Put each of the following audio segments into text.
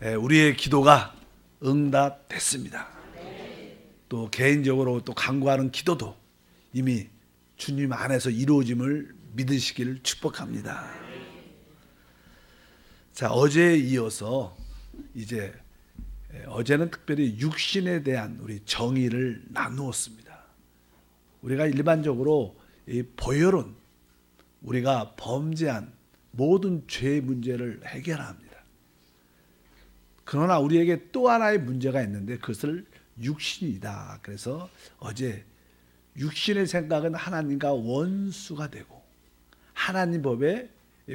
우리의 기도가 응답됐습니다. 또 개인적으로 또 간구하는 기도도 이미 주님 안에서 이루어짐을 믿으시기를 축복합니다. 자, 어제에 이어서 이제 어제는 특별히 육신에 대한 우리 정의를 나누었습니다. 우리가 일반적으로 이 보혈은 우리가 범죄한 모든 죄의 문제를 해결합니다. 그러나 우리에게 또 하나의 문제가 있는데 그것을 육신이다. 그래서 어제 육신의 생각은 하나님과 원수가 되고 하나님 법에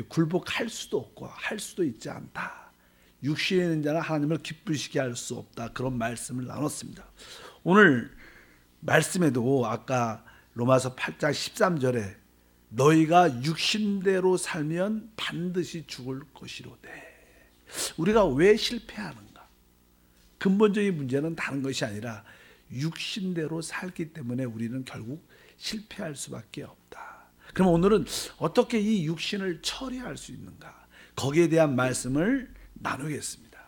굴복할 수도 없고 할 수도 있지 않다. 육신에 있는 자는 하나님을 기쁘시게 할 수 없다. 그런 말씀을 나눴습니다. 오늘 말씀에도 아까 로마서 8장 13절에 너희가 육신대로 살면 반드시 죽을 것이로되. 우리가 왜 실패하는가? 근본적인 문제는 다른 것이 아니라 육신대로 살기 때문에 우리는 결국 실패할 수밖에 없다. 그럼 오늘은 어떻게 이 육신을 처리할 수 있는가? 거기에 대한 말씀을 나누겠습니다.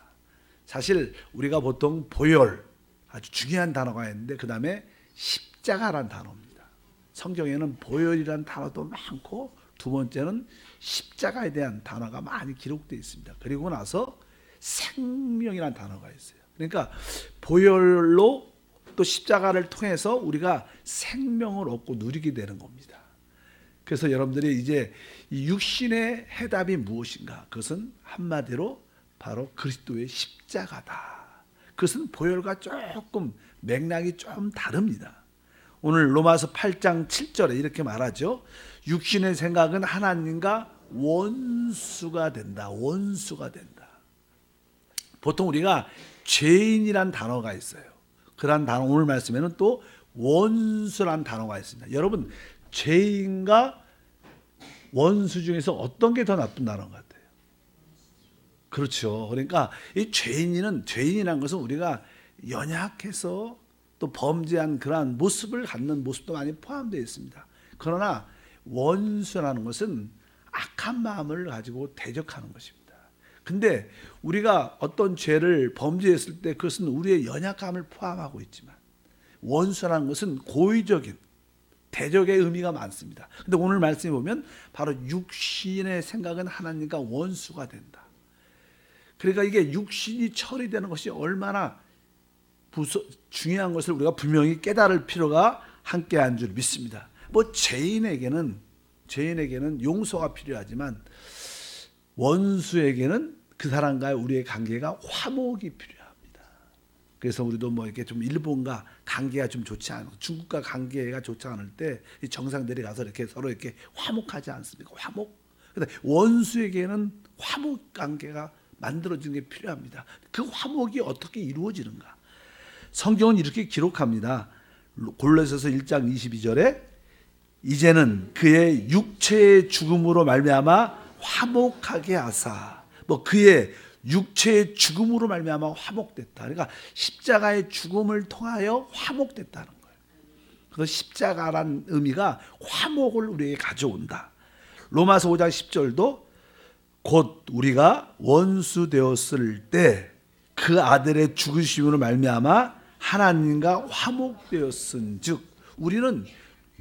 사실 우리가 보통 보혈, 아주 중요한 단어가 있는데 그 다음에 십자가란 단어입니다. 성경에는 보혈이란 단어도 많고 두 번째는 십자가에 대한 단어가 많이 기록되어 있습니다. 그리고 나서 생명이라는 단어가 있어요. 그러니까 보혈로 또 십자가를 통해서 우리가 생명을 얻고 누리게 되는 겁니다. 그래서 여러분들이 이제 이 육신의 해답이 무엇인가? 그것은 한마디로 바로 그리스도의 십자가다. 그것은 보혈과 조금 맥락이 좀 다릅니다. 오늘 로마서 8장 7절에 이렇게 말하죠. 육신의 생각은 하나님과 원수가 된다. 원수가 된다. 보통 우리가 죄인이란 단어가 있어요. 그런 단어 오늘 말씀에는 또 원수란 단어가 있습니다. 여러분 죄인과 원수 중에서 어떤 게 더 나쁜 단어 같아요? 그렇죠. 그러니까 이 죄인이란 것은 우리가 연약해서 또 범죄한 그러한 모습을 갖는 모습도 많이 포함되어 있습니다. 그러나 원수라는 것은 악한 마음을 가지고 대적하는 것입니다. 근데 우리가 어떤 죄를 범죄했을 때 그것은 우리의 연약함을 포함하고 있지만 원수라는 것은 고의적인 대적의 의미가 많습니다. 근데 오늘 말씀에 보면 바로 육신의 생각은 하나님과 원수가 된다. 그러니까 이게 육신이 처리되는 것이 얼마나 중요한 것을 우리가 분명히 깨달을 필요가 함께한 줄 믿습니다. 뭐 죄인에게는 용서가 필요하지만 원수에게는 그 사람과의 우리의 관계가 화목이 필요합니다. 그래서 우리도 뭐 이렇게 좀 일본과 관계가 좀 좋지 않고 중국과 관계가 좋지 않을 때 이 정상들이 가서 이렇게 서로 이렇게 화목하지 않습니까? 화목. 근데 원수에게는 화목 관계가 만들어지는 게 필요합니다. 그 화목이 어떻게 이루어지는가? 성경은 이렇게 기록합니다. 골로새서 1장 22절에 이제는 그의 육체의 죽음으로 말미암아 화목하게 하사. 그의 육체의 죽음으로 말미암아 화목됐다. 그러니까 십자가의 죽음을 통하여 화목됐다는 거예요. 그래서 십자가란 의미가 화목을 우리에게 가져온다. 로마서 5장 10절도 곧 우리가 원수 되었을 때 그 아들의 죽으심으로 말미암아 하나님과 화목되었은즉 우리는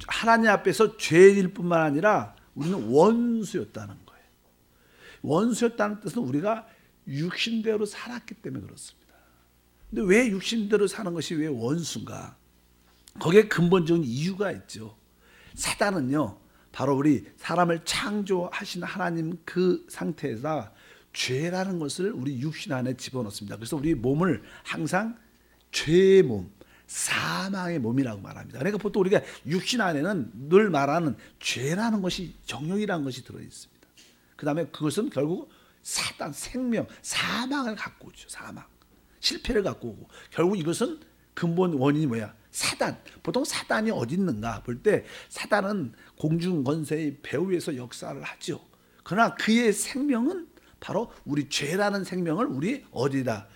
하나님 앞에서 죄인일 뿐만 아니라 우리는 원수였다는 거예요. 원수였다는 뜻은 우리가 육신대로 살았기 때문에 그렇습니다. 근데 왜 육신대로 사는 것이 왜 원수인가? 거기에 근본적인 이유가 있죠. 사단은요, 바로 우리 사람을 창조하신 하나님 그 상태에서 죄라는 것을 우리 육신 안에 집어넣습니다. 그래서 우리 몸을 항상 죄의 몸, 사망의 몸이라고 말합니다. 그러니까 보통 우리가 육신 안에는 늘 말하는 죄라는 것이, 정욕이라는 것이 들어있습니다. 그 다음에 그것은 결국 사단, 생명, 사망을 갖고 오죠. 사망, 실패를 갖고 오고 결국 이것은 근본 원인이 뭐야? 사단. 보통 사단이 어디 있는가 볼 때 사단은 공중권세의 배후에서 역사를 하죠. 그러나 그의 생명은 바로 우리 죄라는 생명을 우리 어디다?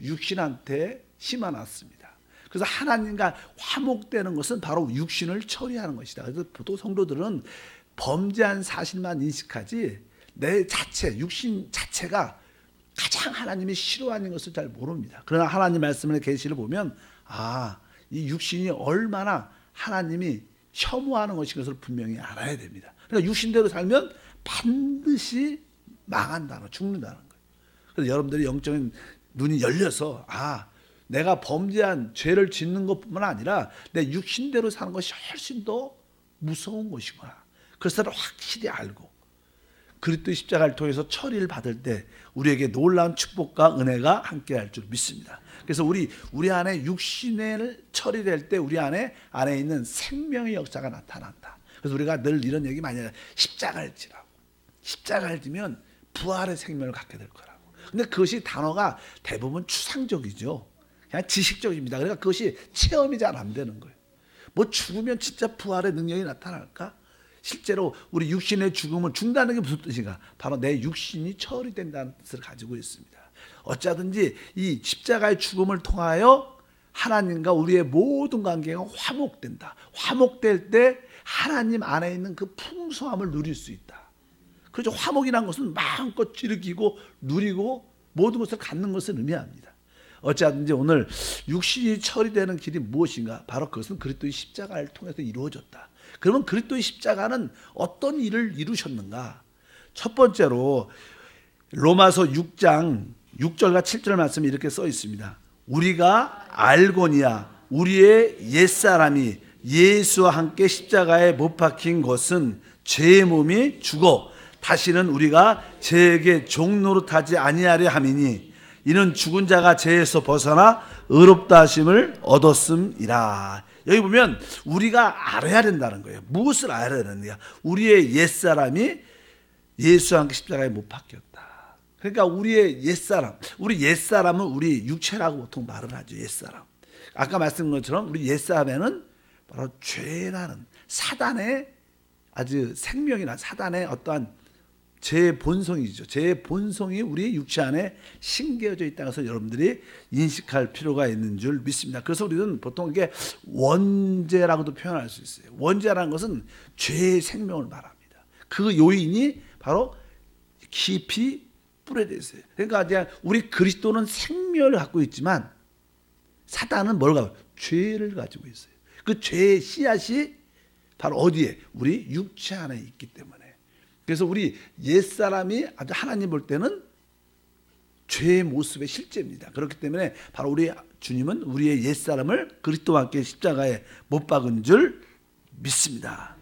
육신한테 심어놨습니다. 그래서 하나님과 화목되는 것은 바로 육신을 처리하는 것이다. 그래서 보통 성도들은 범죄한 사실만 인식하지 내 자체, 육신 자체가 가장 하나님이 싫어하는 것을 잘 모릅니다. 그러나 하나님 말씀의 계시를 보면 이 육신이 얼마나 하나님이 혐오하는 것인 것을 분명히 알아야 됩니다. 그러니까 육신대로 살면 반드시 망한다는, 죽는다는 거예요. 그래서 여러분들이 영적인 눈이 열려서 내가 범죄한 죄를 짓는 것뿐만 아니라 내 육신대로 사는 것이 훨씬 더 무서운 것이구나. 그것을 확실히 알고 그리스도의 십자가를 통해서 처리를 받을 때 우리에게 놀라운 축복과 은혜가 함께할 줄 믿습니다. 그래서 우리 안에 육신을 처리될 때 우리 안에 있는 생명의 역사가 나타난다. 그래서 우리가 늘 이런 얘기 많이 해요. 십자가를 지라고. 십자가를 지면 부활의 생명을 갖게 될 거라고. 근데 그것이 단어가 대부분 추상적이죠. 그냥 지식적입니다. 그러니까 그것이 체험이 잘 안 되는 거예요. 뭐 죽으면 진짜 부활의 능력이 나타날까? 실제로 우리 육신의 죽음을 죽는다는 게 무슨 뜻인가? 바로 내 육신이 처리된다는 뜻을 가지고 있습니다. 어쩌든지 이 십자가의 죽음을 통하여 하나님과 우리의 모든 관계가 화목된다. 화목될 때 하나님 안에 있는 그 풍성함을 누릴 수 있다. 그렇죠. 화목이라는 것은 마음껏 즐기고 누리고 모든 것을 갖는 것을 의미합니다. 어찌하든지 오늘 육신이 처리되는 길이 무엇인가? 바로 그것은 그리스도의 십자가를 통해서 이루어졌다. 그러면 그리스도의 십자가는 어떤 일을 이루셨는가? 첫 번째로 로마서 6장 6절과 7절 말씀이 이렇게 써 있습니다. 우리가 알거니와 우리의 옛사람이 예수와 함께 십자가에 못 박힌 것은 죄의 몸이 죽어 다시는 우리가 죄에게 종노릇하지 아니하려 함이니 이는 죽은 자가 죄에서 벗어나 의롭다 하심을 얻었음이라. 여기 보면 우리가 알아야 된다는 거예요. 무엇을 알아야 되느냐? 우리의 옛사람이 예수와 함께 십자가에 못 박혔다. 그러니까 우리의 옛사람, 우리 옛사람은 우리 육체라고 보통 말을 하죠. 옛사람. 아까 말씀드린 것처럼 우리 옛사람에는 바로 죄라는 사단의 아주 생명이나 사단의 어떠한 제 본성이죠. 제 본성이 우리 육체 안에 심겨져 있다는 것을 여러분들이 인식할 필요가 있는 줄 믿습니다. 그래서 우리는 보통 이게 원죄라고도 표현할 수 있어요. 원죄라는 것은 죄의 생명을 말합니다. 그 요인이 바로 깊이 뿌려져 있어요. 그러니까 그냥 우리 그리스도는 생명을 갖고 있지만 사단은 뭘 가지고 죄를 가지고 있어요. 그 죄의 씨앗이 바로 어디에? 우리 육체 안에 있기 때문에. 그래서 우리 옛사람이 아주 하나님 볼 때는 죄의 모습의 실제입니다. 그렇기 때문에 바로 우리 주님은 우리의 옛사람을 그리스도와 함께 십자가에 못 박은 줄 믿습니다.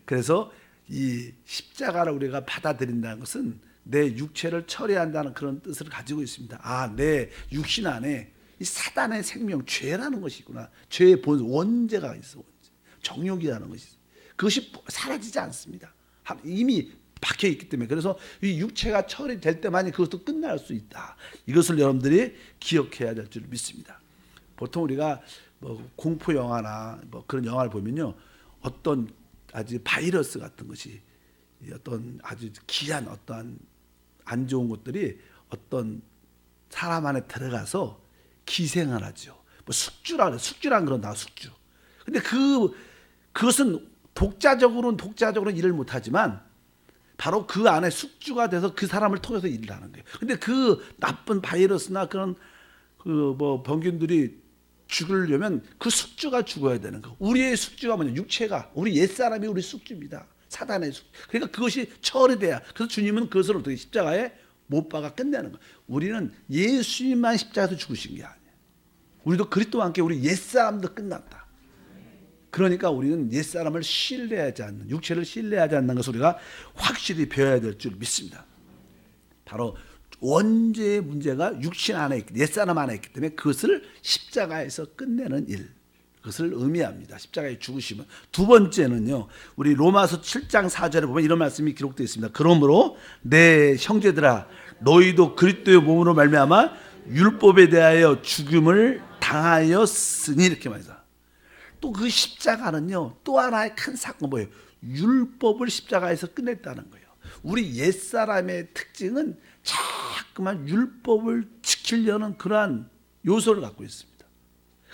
그래서 이 십자가를 우리가 받아들인다는 것은 내 육체를 처리한다는 그런 뜻을 가지고 있습니다. 내 육신 안에 이 사단의 생명, 죄라는 것이 있구나. 죄의 원죄가 있어. 원죄. 정욕이라는 것이 있어. 그것이 사라지지 않습니다. 이미 박혀 있기 때문에. 그래서 이 육체가 처리될 때만이 그것도 끝날 수 있다. 이것을 여러분들이 기억해야 될 줄 믿습니다. 보통 우리가 뭐 공포 영화나 뭐 그런 영화를 보면요, 어떤 아주 바이러스 같은 것이 어떤 아주 귀한 어떠한 안 좋은 것들이 어떤 사람 안에 들어가서 기생을 하죠. 뭐 숙주라 그래. 숙주란 그런 나 숙주. 근데 그것은 독자적으로는 일을 못 하지만 바로 그 안에 숙주가 돼서 그 사람을 통해서 일을 하는 거예요. 근데 그 나쁜 바이러스나 그런 뭐 병균들이 죽으려면 그 숙주가 죽어야 되는 거. 우리의 숙주가 뭐냐? 육체가 우리 옛사람이 우리 숙주입니다. 사단의 숙주. 그러니까 그것이 처리돼야. 그래서 주님은 그것을 어떻게 십자가에 못 박아 끝내는 거예요. 우리는 예수님만 십자가에서 죽으신 게 아니에요. 우리도 그리스도와 함께 우리 옛사람도 끝났다. 그러니까 우리는 옛사람을 신뢰하지 않는, 육체를 신뢰하지 않는 것을 우리가 확실히 배워야 될 줄 믿습니다. 바로 원죄의 문제가 육신 안에 있기, 옛사람 안에 있기 때문에 그것을 십자가에서 끝내는 일, 그것을 의미합니다. 십자가의 죽으심은. 두 번째는요, 우리 로마서 7장 4절에 보면 이런 말씀이 기록되어 있습니다. 그러므로 내 형제들아, 너희도 그리스도의 몸으로 말미암아 율법에 대하여 죽음을 당하였으니, 이렇게 말합니다. 또 그 십자가는요, 또 하나의 큰 사건 뭐예요? 율법을 십자가에서 끝냈다는 거예요. 우리 옛사람의 특징은 자꾸만 율법을 지키려는 그러한 요소를 갖고 있습니다.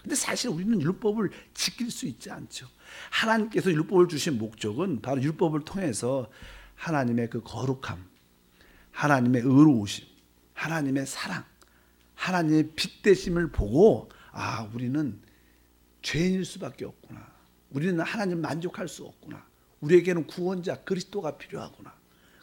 근데 사실 우리는 율법을 지킬 수 있지 않죠. 하나님께서 율법을 주신 목적은 바로 율법을 통해서 하나님의 그 거룩함, 하나님의 의로우심, 하나님의 사랑, 하나님의 빛 되심을 보고 우리는 죄인일 수밖에 없구나. 우리는 하나님 만족할 수 없구나. 우리에게는 구원자 그리스도가 필요하구나.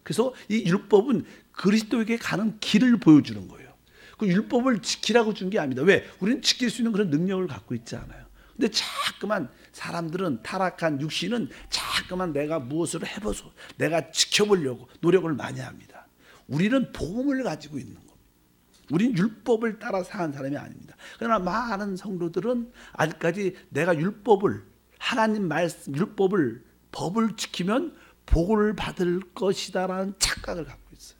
그래서 이 율법은 그리스도에게 가는 길을 보여주는 거예요. 그 율법을 지키라고 준 게 아닙니다. 왜? 우리는 지킬 수 있는 그런 능력을 갖고 있지 않아요. 근데 자꾸만 사람들은, 타락한 육신은 자꾸만 내가 무엇을 해보소, 내가 지켜보려고 노력을 많이 합니다. 우리는 복음을 가지고 있는 겁니다. 우리는 율법을 따라 사는 사람이 아닙니다. 그러나 많은 성도들은 아직까지 내가 율법을, 하나님 말씀, 율법을, 법을 지키면 복을 받을 것이다라는 착각을 갖고 있어요.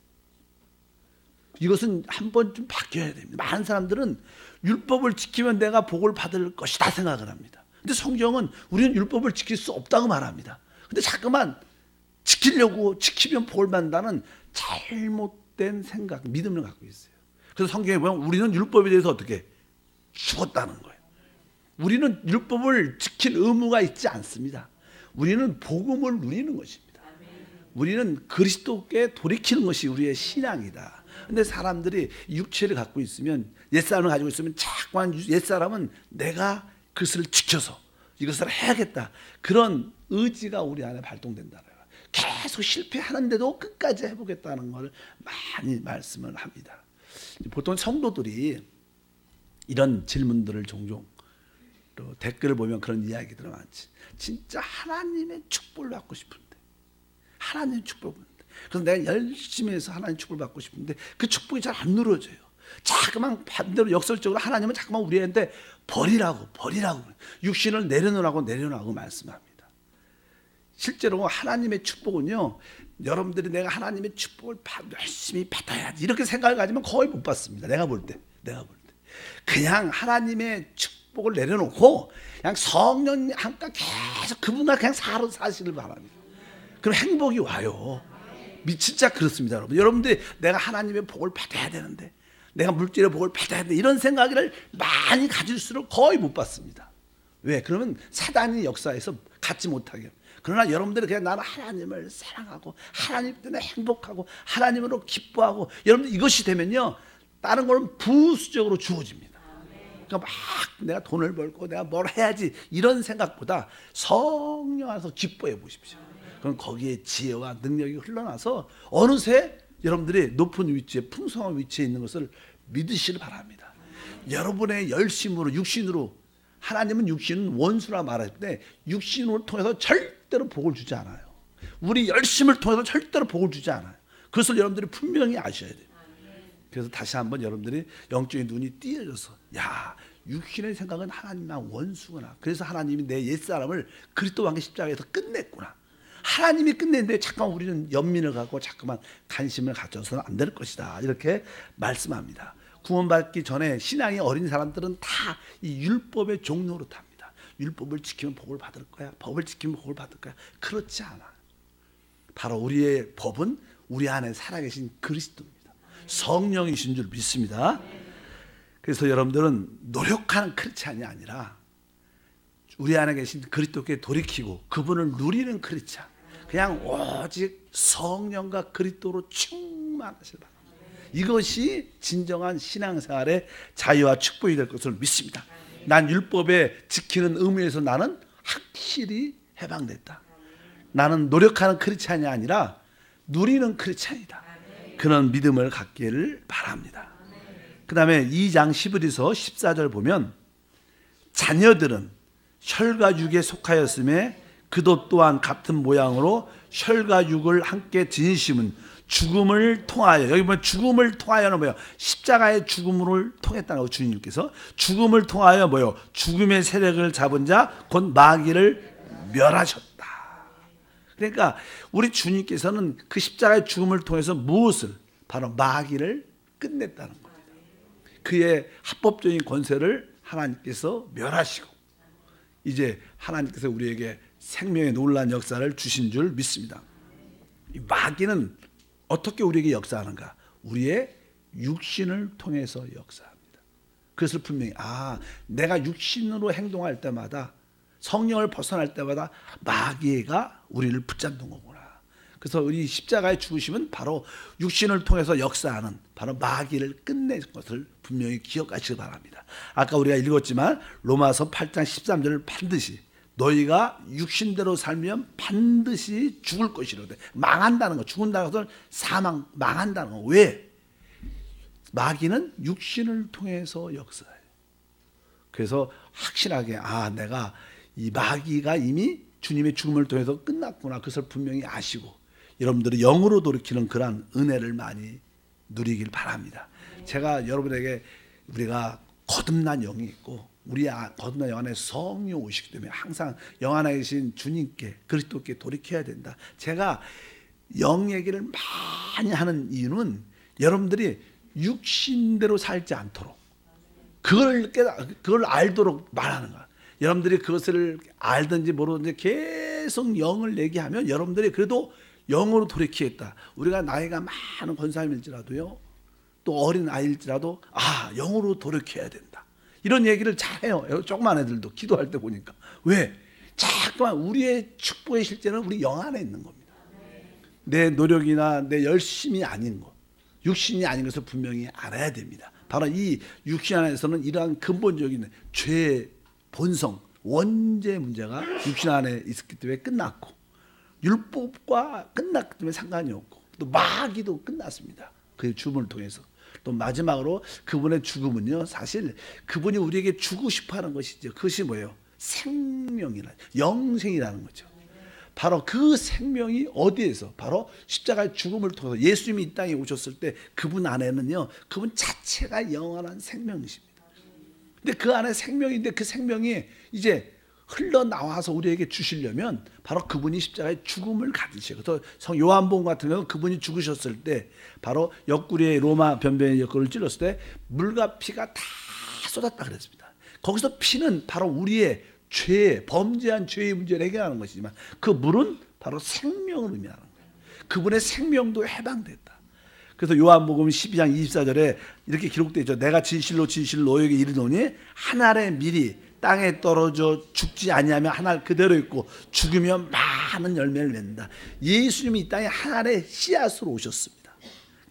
이것은 한번 좀 바뀌어야 됩니다. 많은 사람들은 율법을 지키면 내가 복을 받을 것이다 생각을 합니다. 근데 성경은 우리는 율법을 지킬 수 없다고 말합니다. 근데 자꾸만 지키려고, 지키면 복을 받는다는 잘못된 생각, 믿음을 갖고 있어요. 그래서 성경에 보면 우리는 율법에 대해서 어떻게 죽었다는 거예요. 우리는 율법을 지킬 의무가 있지 않습니다. 우리는 복음을 누리는 것입니다. 우리는 그리스도께 돌이키는 것이 우리의 신앙이다. 근데 사람들이 육체를 갖고 있으면, 옛사람을 가지고 있으면 자꾸만 옛사람은 내가 그것을 지켜서 이것을 해야겠다, 그런 의지가 우리 안에 발동된다는 거예요. 계속 실패하는데도 끝까지 해보겠다는 걸 많이 말씀을 합니다. 보통 성도들이 이런 질문들을 종종, 또 댓글을 보면 그런 이야기들이 많지. 진짜 하나님의 축복을 받고 싶은데, 하나님의 축복을 받는데, 그래서 내가 열심히 해서 하나님의 축복을 받고 싶은데 그 축복이 잘 안 누려져요. 자꾸만 반대로 역설적으로 하나님은 자꾸만 우리한테 버리라고 육신을 내려놓으라고 말씀합니다. 실제로 하나님의 축복은요, 여러분들이 내가 하나님의 축복을 열심히 받아야지 이렇게 생각을 가지면 거의 못 받습니다. 내가 볼 때 그냥 하나님의 축복을 내려놓고 그냥 성령 함께 계속 그분과 그냥 사시를 바랍니다. 그럼 행복이 와요. 진짜 그렇습니다, 여러분. 여러분들이 내가 하나님의 복을 받아야 되는데, 내가 물질의 복을 받아야 되는데, 이런 생각을 많이 가질수록 거의 못 받습니다. 왜? 그러면 사단이 역사에서 갖지 못하게. 그러나 여러분들이 그냥 나는 하나님을 사랑하고 하나님 때문에 행복하고 하나님으로 기뻐하고, 여러분들 이것이 되면요, 다른 거는 부수적으로 주어집니다. 그러니까 막 내가 돈을 벌고 내가 뭘 해야지 이런 생각보다 성령 안에서 기뻐해 보십시오. 그럼 거기에 지혜와 능력이 흘러나서 어느새 여러분들이 높은 위치에, 풍성한 위치에 있는 것을 믿으시길 바랍니다. 여러분의 열심으로, 육신으로, 하나님은 육신은 원수라 말할 때 육신을 통해서 절대로 복을 주지 않아요. 우리 열심을 통해서 절대로 복을 주지 않아요. 그것을 여러분들이 분명히 아셔야 돼요. 그래서 다시 한번 여러분들이 영적인 눈이 띄어져서, 육신의 생각은 하나님과 원수구나. 그래서 하나님이 내 옛사람을 그리스도와 함께 십자가에서 끝냈구나. 하나님이 끝냈는데 잠깐 우리는 연민을 갖고 자꾸만 관심을 가져서는 안 될 것이다, 이렇게 말씀합니다. 구원받기 전에 신앙이 어린 사람들은 다 이 율법의 종로로 탑니다. 율법을 지키면 복을 받을 거야, 법을 지키면 복을 받을 거야. 그렇지 않아. 바로 우리의 법은 우리 안에 살아계신 그리스도입니다. 성령이신 줄 믿습니다. 그래서 여러분들은 노력하는 크리스찬이 아니라 우리 안에 계신 그리스도께 돌이키고 그분을 누리는 크리스찬, 그냥 오직 성령과 그리스도로 충만하시길 바랍니다. 이것이 진정한 신앙생활의 자유와 축복이 될 것을 믿습니다. 난 율법에 지키는 의무에서 나는 확실히 해방됐다. 나는 노력하는 크리스찬이 아니라 누리는 크리스찬이다. 그런 믿음을 갖기를 바랍니다. 그 다음에 2장 11에서 14절 보면, 자녀들은 혈과 육에 속하였음에 그도 또한 같은 모양으로 혈과 육을 함께 지니심은 죽음을 통하여, 여기 보면 죽음을 통하여는 뭐예요? 십자가의 죽음을 통했다는 거. 주님께서 죽음을 통하여 뭐예요? 죽음의 세력을 잡은 자 곧 마귀를 멸하셨다. 그러니까 우리 주님께서는 그 십자가의 죽음을 통해서 무엇을? 바로 마귀를 끝냈다는 겁니다. 그의 합법적인 권세를 하나님께서 멸하시고 이제 하나님께서 우리에게 생명의 놀라운 역사를 주신 줄 믿습니다. 이 마귀는 어떻게 우리에게 역사하는가? 우리의 육신을 통해서 역사합니다. 그래서 분명히 내가 육신으로 행동할 때마다, 성령을 벗어날 때마다 마귀가 우리를 붙잡는 거구나. 그래서 우리 십자가의 죽으심은 바로 육신을 통해서 역사하는 바로 마귀를 끝낸 것을 분명히 기억하시기 바랍니다. 아까 우리가 읽었지만 로마서 8장 13절을 반드시 너희가 육신대로 살면 반드시 죽을 것이로되, 망한다는 거, 죽는다는 것은 사망, 망한다는 거. 왜? 마귀는 육신을 통해서 역사해요. 그래서 확실하게 내가 이 마귀가 이미 주님의 죽음을 통해서 끝났구나, 그것을 분명히 아시고 여러분들이 영으로 돌이키는 그러한 은혜를 많이 누리길 바랍니다. 제가 여러분에게 우리가 거듭난 영이 있고 우리 거듭난 영 안에 성령 오시기 때문에 항상 영 안에 계신 주님께, 그리스도께 돌이켜야 된다. 제가 영 얘기를 많이 하는 이유는 여러분들이 육신대로 살지 않도록 그걸 알도록 말하는 거야. 여러분들이 그것을 알든지 모르든지 계속 영을 얘기하면 여러분들이 그래도 영으로 돌이키겠다. 우리가 나이가 많은 권사님일지라도요, 또 어린 아이일지라도 영으로 돌이켜야 된다, 이런 얘기를 잘해요. 조그만 애들도 기도할 때 보니까. 왜? 자꾸만 우리의 축복의 실제는 우리 영 안에 있는 겁니다. 내 노력이나 내 열심이 아닌 것, 육신이 아닌 것을 분명히 알아야 됩니다. 바로 이 육신 안에서는 이러한 근본적인 죄의 본성, 원죄 문제가 육신 안에 있었기 때문에 끝났고, 율법과 끝났기 때문에 상관이 없고, 또 마귀도 끝났습니다. 그의 죽음을 통해서. 또 마지막으로 그분의 죽음은요, 사실 그분이 우리에게 주고 싶어하는 것이죠. 그것이 뭐예요? 생명이라는, 영생이라는 거죠. 바로 그 생명이 어디에서? 바로 십자가의 죽음을 통해서 예수님이 이 땅에 오셨을 때 그분 안에는요, 그분 자체가 영원한 생명이십니다. 근데 그 안에 생명인데 그 생명이 이제 흘러나와서 우리에게 주시려면 바로 그분이 십자가의 죽음을 가지셔요. 그래서 성 요한복음 같은 경우는 그분이 죽으셨을 때 바로 옆구리에 로마 변변의 옆구리를 찔렀을 때 물과 피가 다 쏟았다 그랬습니다. 거기서 피는 바로 우리의 죄, 범죄한 죄의 문제를 해결하는 것이지만 그 물은 바로 생명을 의미하는 거예요. 그분의 생명도 해방됐다. 그래서 요한복음 12장 24절에 이렇게 기록되어 있죠. 내가 진실로 진실로 너에게 이르노니 한 알의 밀이 땅에 떨어져 죽지 아니하면 한 알 그대로 있고 죽으면 많은 열매를 맺는다. 예수님이 이 땅에 한 알의 씨앗으로 오셨습니다.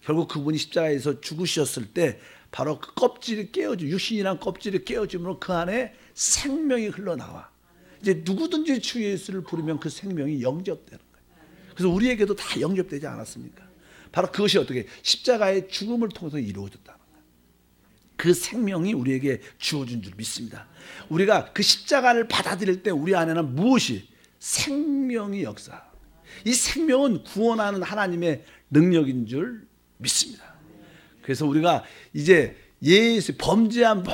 결국 그분이 십자가에서 죽으셨을 때 바로 그 껍질이 깨어지고, 육신이란 껍질이 깨어지므로 그 안에 생명이 흘러나와. 이제 누구든지 주 예수를 부르면 그 생명이 영접되는 거예요. 그래서 우리에게도 다 영접되지 않았습니까? 바로 그것이 어떻게 십자가의 죽음을 통해서 이루어졌다는 거예요. 그 생명이 우리에게 주어진 줄 믿습니다. 우리가 그 십자가를 받아들일 때 우리 안에는 무엇이? 생명이 역사. 이 생명은 구원하는 하나님의 능력인 줄 믿습니다. 그래서 우리가 이제 범죄한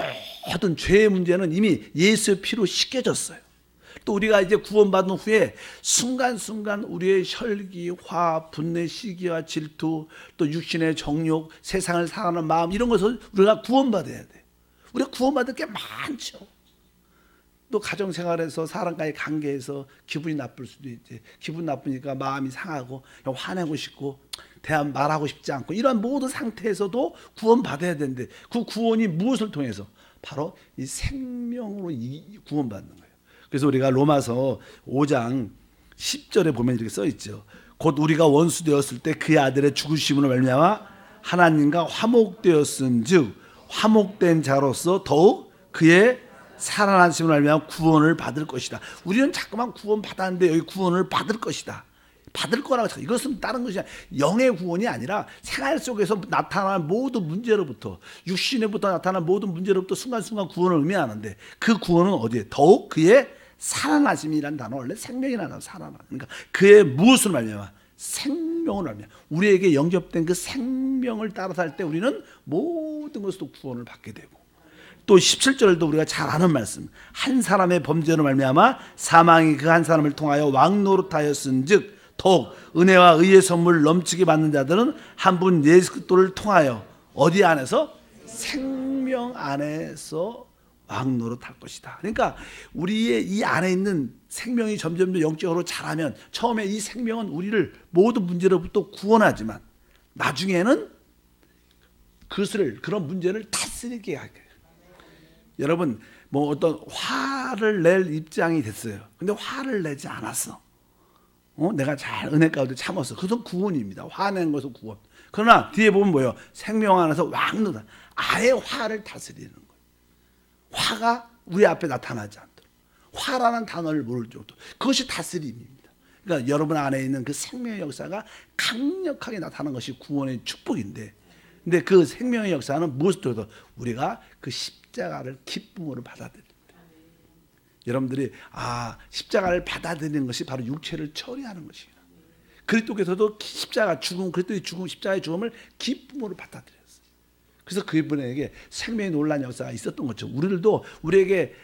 모든 죄의 문제는 이미 예수의 피로 씻겨졌어요. 또 우리가 이제 구원받은 후에 순간순간 우리의 혈기, 화, 분내, 시기와 질투, 또 육신의 정욕, 세상을 사랑하는 마음, 이런 것을 우리가 구원받아야 돼. 우리가 구원받을 게 많죠. 또 가정생활에서 사람과의 관계에서 기분이 나쁠 수도 있지. 기분 나쁘니까 마음이 상하고 화내고 싶고 말하고 싶지 않고, 이러한 모든 상태에서도 구원받아야 되는데 그 구원이 무엇을 통해서? 바로 이 생명으로 구원받는 거예요. 그래서 우리가 로마서 5장 10절에 보면 이렇게 써 있죠. 곧 우리가 원수 되었을 때 그의 아들의 죽으심으로 말미암아 하나님과 화목되었은즉 화목된 자로서 더욱 그의 살아나심으로 말미암아 구원을 받을 것이다. 우리는 자꾸만 구원 받았는데 여기 구원을 받을 것이다. 받을 거라고 해서 이것은 다른 것이 아니라 영의 구원이 아니라 생활 속에서 나타나는 모든 문제로부터, 육신에부터 나타나는 모든 문제로부터 순간순간 구원을 의미하는데 그 구원은 어디에? 더욱 그의 살아나심이라는 단어, 원래 생명이라는 단어, 살아나. 그러니까 그의 무엇을 말미암아? 생명을 말미암아. 우리에게 영접된 그 생명을 따라 살 때 우리는 모든 것으로 구원을 받게 되고, 또 17절도 우리가 잘 아는 말씀, 한 사람의 범죄로 말미암아 사망이 그 한 사람을 통하여 왕노릇하였은즉 더욱 은혜와 의의 선물 넘치게 받는 자들은 한 분 예수 그리스도를 통하여 어디 안에서? 생명 안에서 왕노릇할 것이다. 그러니까 우리의 이 안에 있는 생명이 점점 영적으로 자라면 처음에 이 생명은 우리를 모든 문제로부터 구원하지만 나중에는 그런 문제를 다스리게 할 거예요. 여러분, 어떤 화를 낼 입장이 됐어요. 근데 화를 내지 않았어. 내가 잘 은혜 가운데 참았어. 그것은 구원입니다. 화낸 것은 구원. 그러나 뒤에 보면 뭐예요? 생명 안에서 왕노다. 아예 화를 다스리는 거예요. 화가 우리 앞에 나타나지 않도록. 화라는 단어를 모를 정도. 그것이 다스림입니다. 그러니까 여러분 안에 있는 그 생명의 역사가 강력하게 나타나는 것이 구원의 축복인데, 근데 그 생명의 역사는 무엇을 통해서 우리가 그 십자가를 기쁨으로 받아들입니다. 여러분들이 십자가를 받아들이는 것이 바로 육체를 처리하는 것이에요. 그리스도께서도 십자가 죽음, 그리스도의 죽음, 십자가의 죽음을 기쁨으로 받아들였어요. 그래서 그분에게 생명의 놀라운 역사가 있었던 것처럼 우리에게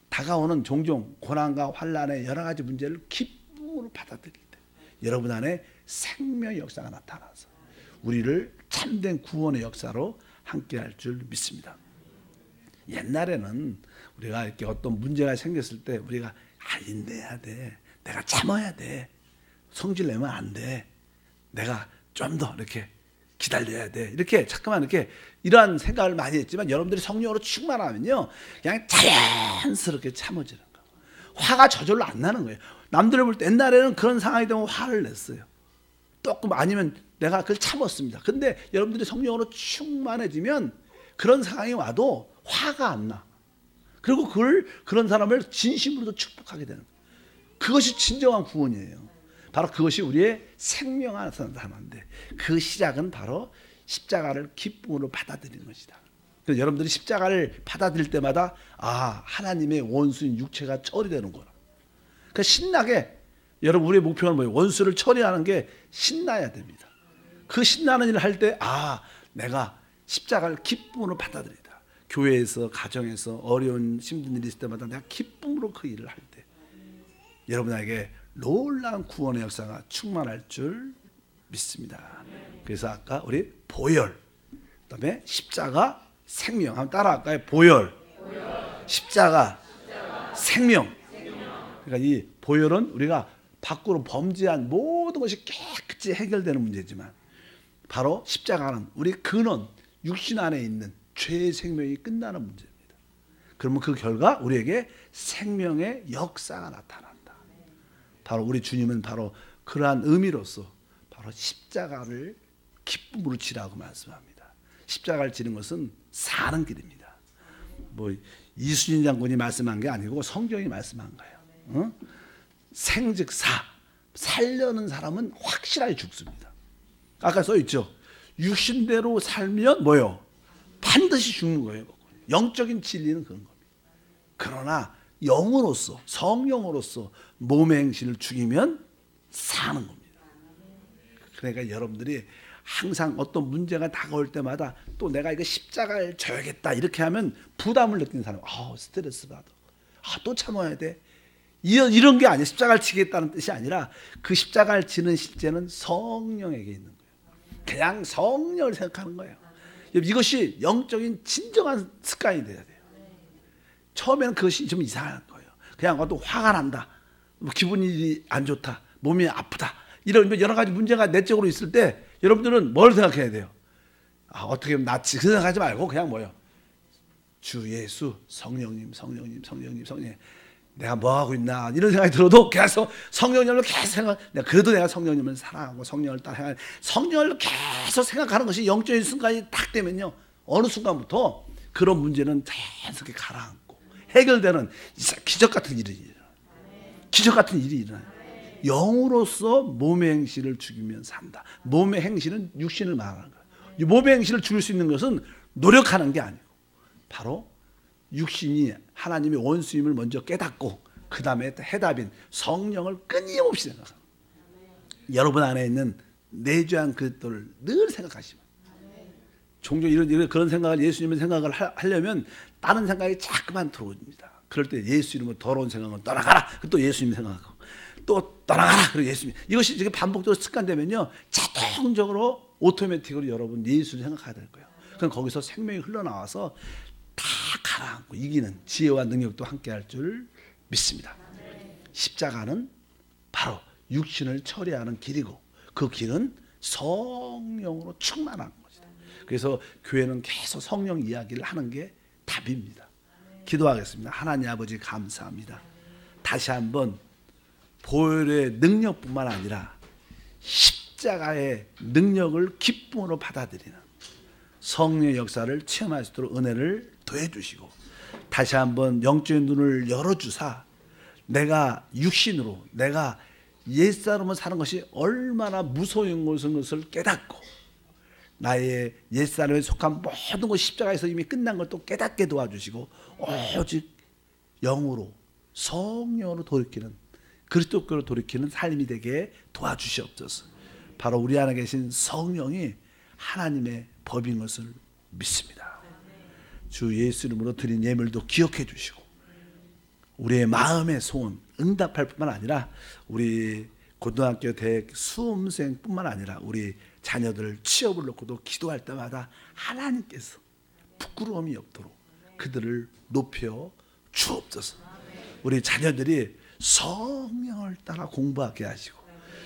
다가오는 종종 고난과 환난의 여러 가지 문제를 기쁨으로 받아들일 때 여러분 안에 생명의 역사가 나타나서 우리를 참된 구원의 역사로 함께할 줄 믿습니다. 옛날에는 우리가 이렇게 어떤 문제가 생겼을 때 우리가 인내해야 돼, 내가 참아야 돼, 성질 내면 안 돼, 내가 좀 더 이렇게 기다려야 돼, 이렇게 잠깐만 이렇게 이러한 생각을 많이 했지만 여러분들이 성령으로 충만하면요 그냥 자연스럽게 참아지는 거예요. 화가 저절로 안 나는 거예요. 남들을 볼 때 옛날에는 그런 상황이 되면 화를 냈어요. 조금 아니면 내가 그걸 참았습니다. 근데 여러분들이 성령으로 충만해지면 그런 상황이 와도 화가 안 나. 그리고 그런 사람을 진심으로도 축복하게 되는 거예요. 그것이 진정한 구원이에요. 바로 그것이 우리의 생명 안에서 나타나는데 그 시작은 바로 십자가를 기쁨으로 받아들이는 것이다. 그래서 여러분들이 십자가를 받아들일 때마다 하나님의 원수인 육체가 처리되는 거라. 그러니까 신나게 여러분 우리의 목표는 뭐예요? 원수를 처리하는 게 신나야 됩니다. 그 신나는 일을 할 때 내가 십자가를 기쁨으로 받아들이다. 교회에서 가정에서 어려운 힘든 일이 있을 때마다 내가 기쁨으로 그 일을 할 때 여러분에게 놀라운 구원의 역사가 충만할 줄 믿습니다. 그래서 아까 우리 보혈, 그다음에 십자가, 생명 한번 따라할까요? 보혈, 십자가, 생명. 그러니까 이 보혈은 우리가 밖으로 범죄한 모든 것이 깨끗이 해결되는 문제지만 바로 십자가는 우리 근원, 육신 안에 있는 죄의 생명이 끝나는 문제입니다. 그러면 그 결과 우리에게 생명의 역사가 나타난다. 바로 우리 주님은 바로 그러한 의미로서 바로 십자가를 기쁨으로 지라고 말씀합니다. 십자가를 지는 것은 사는 길입니다. 이순신 장군이 말씀한 게 아니고 성경이 말씀한 거예요. 생즉 살려는 사람은 확실하게 죽습니다. 아까 써 있죠. 육신대로 살면 뭐요? 반드시 죽는 거예요. 영적인 진리는 그런 겁니다. 그러나 영으로서, 성령으로서 몸의 행실을 죽이면 사는 겁니다. 그러니까 여러분들이 항상 어떤 문제가 다가올 때마다 또 내가 이거 십자가를 져야겠다 이렇게 하면 부담을 느끼는 사람, 스트레스 받아, 또 참아야 돼, 이런 게 아니에요. 십자가를 지겠다는 뜻이 아니라 그 십자가를 지는 실제는 성령에게 있는 거예요. 그냥 성령을 생각하는 거예요. 이것이 영적인 진정한 습관이 돼야 돼요. 처음에는 그것이 좀 이상한 거예요. 그냥 또 화가 난다, 기분이 안 좋다, 몸이 아프다, 이런 여러 가지 문제가 내적으로 있을 때 여러분들은 뭘 생각해야 돼요? 어떻게 하면 낫지? 그 생각하지 말고 그냥 주 예수, 성령님, 내가 뭐 하고 있나 이런 생각이 들어도 계속 성령님을 계속 그래도 내가 성령님을 사랑하고 성령을 따라 성령을 계속 생각하는 것이 영적인 순간이 딱 되면요, 어느 순간부터 그런 문제는 자연스럽게 가라앉고 해결되는 기적 같은 일이 일어나요. 기적 같은 일이 일어나요. 영으로서 몸의 행실을 죽이면 산다. 몸의 행실은 육신을 말하는 거예요. 이 몸의 행실을 죽일 수 있는 것은 노력하는 게 아니고 바로 육신이 하나님의 원수임을 먼저 깨닫고 그 다음에 해답인 성령을 끊임없이 생각합니다. 여러분 안에 있는 내주한 그것들을 늘 생각하시면, 종종 그런 생각을, 예수님의 생각을 하려면 다른 생각이 자꾸만 들어옵니다. 그럴 때 예수 이름으로 더러운 생각은 떠나가라. 또 예수님 생각하고 또 떠나가라. 그리고 예수님. 이것이 지금 반복적으로 습관되면요, 자동적으로 오토매틱으로 여러분 예수를 생각해야 될 거예요. 그럼 거기서 생명이 흘러나와서 다 가라앉고 이기는 지혜와 능력도 함께할 줄 믿습니다. 십자가는 바로 육신을 처리하는 길이고 그 길은 성령으로 충만한 것이다. 그래서 교회는 계속 성령 이야기를 하는 게 답입니다. 기도하겠습니다. 하나님 아버지 감사합니다. 다시 한번 보혈의 능력뿐만 아니라 십자가의 능력을 기쁨으로 받아들이는 성령의 역사를 체험할 수 있도록 은혜를 더해주시고, 다시 한번 영적인 눈을 열어주사 내가 육신으로 내가 옛사람을 사는 것이 얼마나 무서운 것을 깨닫고, 나의 옛사람에 속한 모든 것 십자가에서 이미 끝난 걸 또 깨닫게 도와주시고, 오직 영으로 성령으로 돌이키는, 그리스도께로 돌이키는 삶이 되게 도와주시옵소서. 바로 우리 안에 계신 성령이 하나님의 법인 것을 믿습니다. 주 예수 이름으로 드린 예물도 기억해 주시고, 우리의 마음의 소원 응답할 뿐만 아니라 우리 고등학교 대학 수험생뿐만 아니라 우리 자녀들 취업을 놓고도 기도할 때마다 하나님께서 부끄러움이 없도록 그들을 높여 주옵소서. 우리 자녀들이 성령을 따라 공부하게 하시고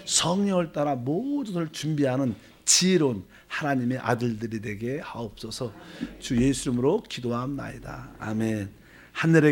성령을 따라 모든 것을 준비하는 지혜로운 하나님의 아들들이 되게 하옵소서. 주 예수 이름으로 기도합나이다. 아멘. 하늘에게